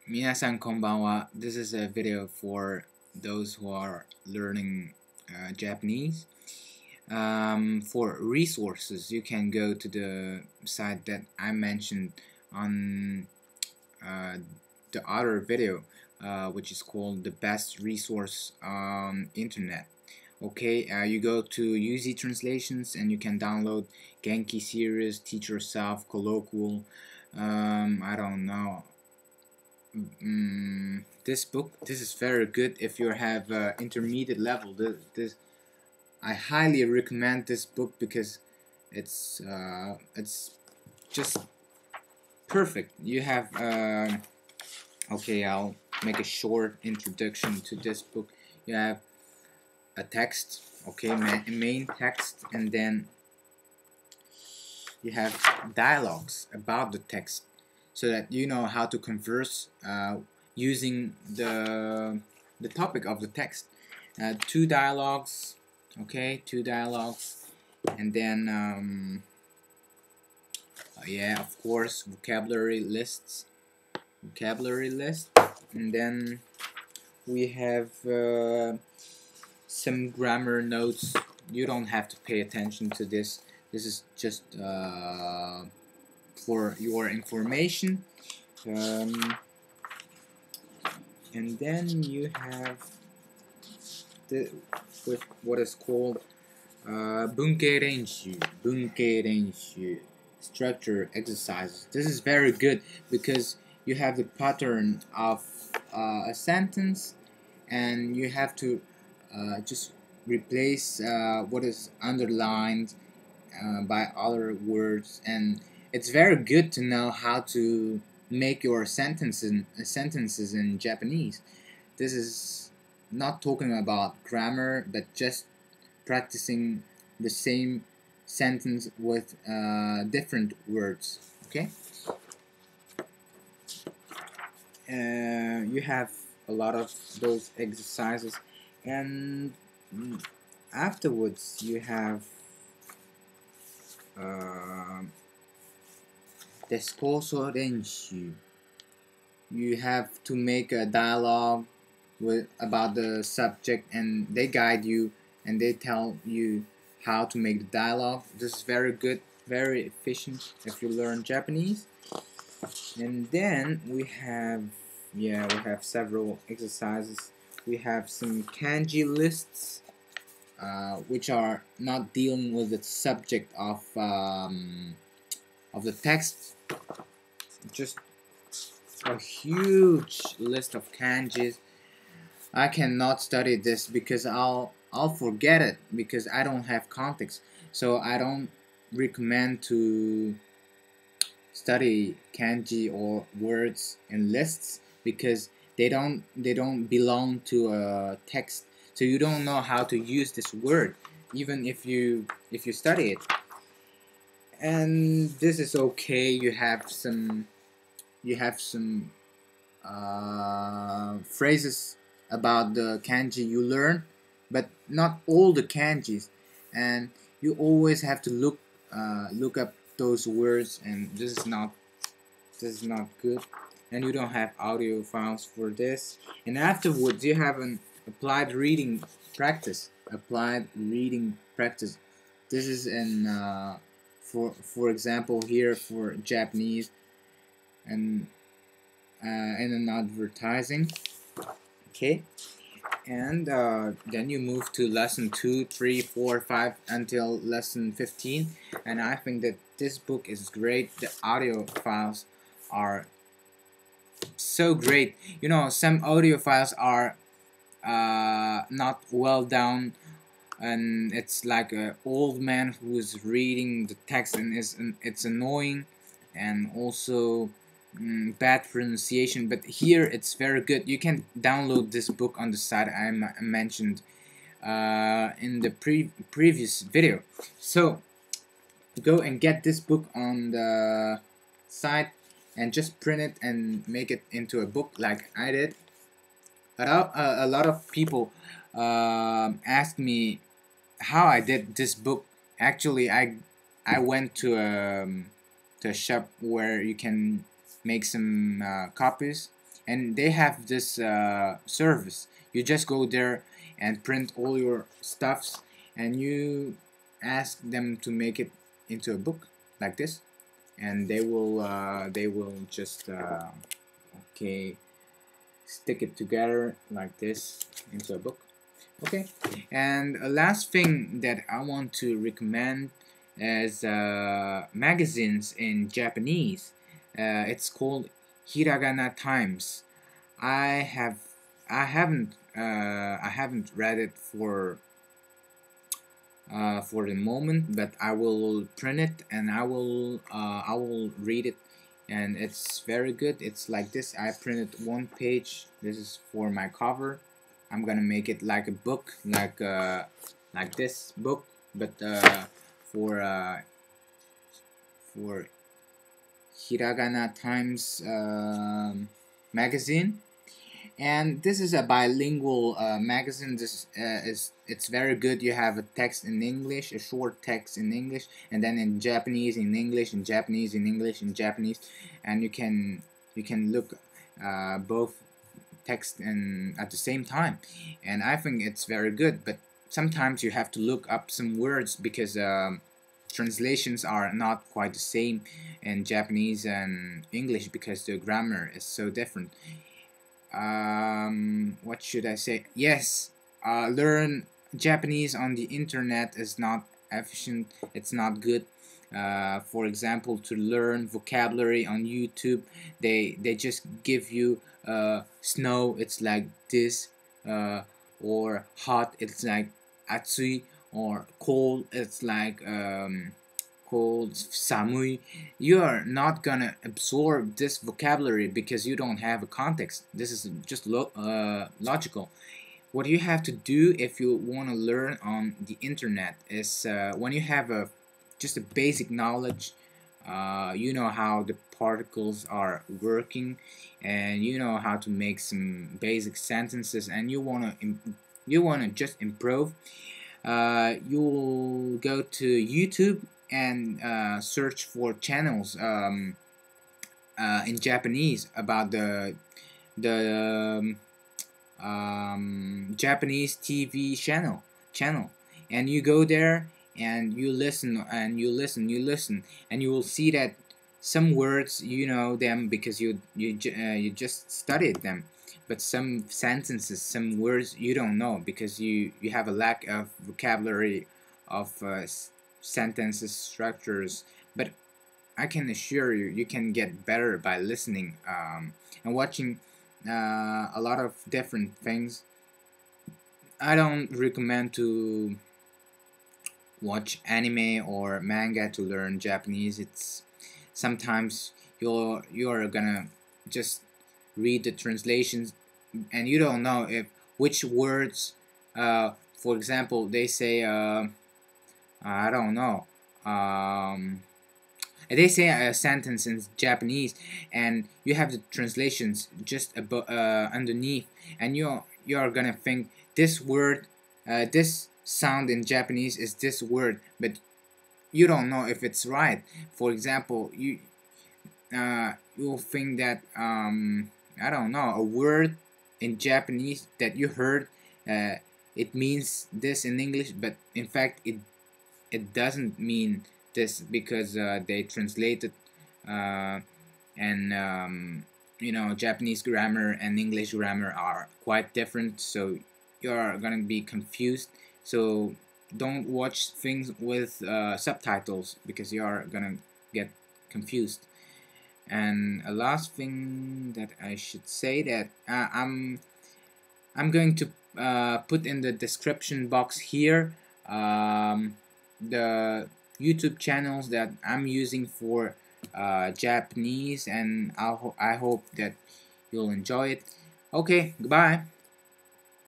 Minasan konbanwa. This is a video for those who are learning Japanese. For resources, you can go to the site that I mentioned on the other video, which is called the best resource on internet. Okay, you go to UZ Translations and you can download Genki series, Teach Yourself, Colloquial. I don't know. This book, this is very good if you have intermediate level. This I highly recommend this book because it's just perfect. You have okay, I'll make a short introduction to this book. You have a text, okay, main text, and then you have dialogues about the text, so that you know how to converse using the topic of the text. Two dialogues, okay, two dialogues, and then yeah, of course, vocabulary lists, and then we have some grammar notes. You don't have to pay attention to this. This is just for your information. And then you have with what is called bunkei renshu, structure exercises. This is very good because you have the pattern of a sentence, and you have to just replace what is underlined by other words, and it's very good to know how to make your sentences in Japanese. This is not talking about grammar, but just practicing the same sentence with different words. Okay, you have a lot of those exercises, and afterwards you have discourso renshu. You have to make a dialogue about the subject, and they guide you and they tell you how to make the dialogue. This is very good, very efficient if you learn Japanese. And then we have several exercises. We have some kanji lists, which are not dealing with the subject of the text, just a huge list of kanjis. I cannot study this because I'll forget it because I don't have context. So I don't recommend to study kanji or words in lists because they don't belong to a text. So you don't know how to use this word even if you study it. And this is okay. You have some phrases about the kanji you learn, but not all the kanjis, and you always have to look up those words, and this is not good, and you don't have audio files for this. And afterwards you have an applied reading practice. This is an for example here for Japanese, and in an advertising. Okay, and then you move to lesson 2, 3, 4, 5 until lesson 15, and I think that this book is great. The audio files are so great. You know, some audio files are not well done, and it's like an old man who is reading the text, and it's annoying, and also bad pronunciation. But here it's very good. You can download this book on the site I mentioned in the previous video. So go and get this book on the site and just print it and make it into a book like I did. A lot of people asked me how I did this book. Actually, I went to a shop where you can make some copies, and they have this service. You just go there and print all your stuffs, and you ask them to make it into a book like this, and they will just okay, stick it together like this into a book. Okay, and a last thing that I want to recommend is magazines in Japanese. It's called Hiragana Times. I have I haven't read it for the moment, but I will print it and I will read it, and it's very good. It's like this. I printed one page. This is for my cover. I'm gonna make it like a book, like this book, but for for Hiragana Times magazine. And this is a bilingual magazine. This it's very good. You have a text in English, a short text in English, and then in Japanese, in English, in Japanese, in English, in Japanese, and you can look both text and at the same time. And I think it's very good. But sometimes you have to look up some words because translations are not quite the same in Japanese and English because the grammar is so different. What should I say? Yes, learn Japanese on the internet is not efficient. It's not good. For example, to learn vocabulary on YouTube, they just give you snow, it's like this, or hot, it's like atsui, or cold, it's like cold, samui. You are not gonna absorb this vocabulary because you don't have a context. This is just logical. What you have to do if you want to learn on the internet is when you have just a basic knowledge, you know how the particles are working, and you know how to make some basic sentences, and you wanna just improve. You'll go to YouTube and search for channels in Japanese about the Japanese TV channel, and you go there and you listen and you listen, and you will see that some words you know them because you just studied them, but some sentences, some words you don't know because you have a lack of vocabulary of sentences structures. But I can assure you, you can get better by listening and watching a lot of different things. I don't recommend to watch anime or manga to learn Japanese. It's sometimes you're gonna just read the translations and you don't know if which words for example they say I don't know, they say a sentence in Japanese and you have the translations just above underneath, and you're gonna think this word this sound in Japanese is this word, but you don't know if it's right. For example, you'll think that I don't know, a word in Japanese that you heard it means this in English, but in fact it doesn't mean this because they translated and you know, Japanese grammar and English grammar are quite different, so you're gonna be confused. So don't watch things with subtitles because you're gonna get confused. And a last thing that I should say that I'm going to put in the description box here the YouTube channels that I'm using for Japanese, and I hope that you'll enjoy it. Okay, goodbye.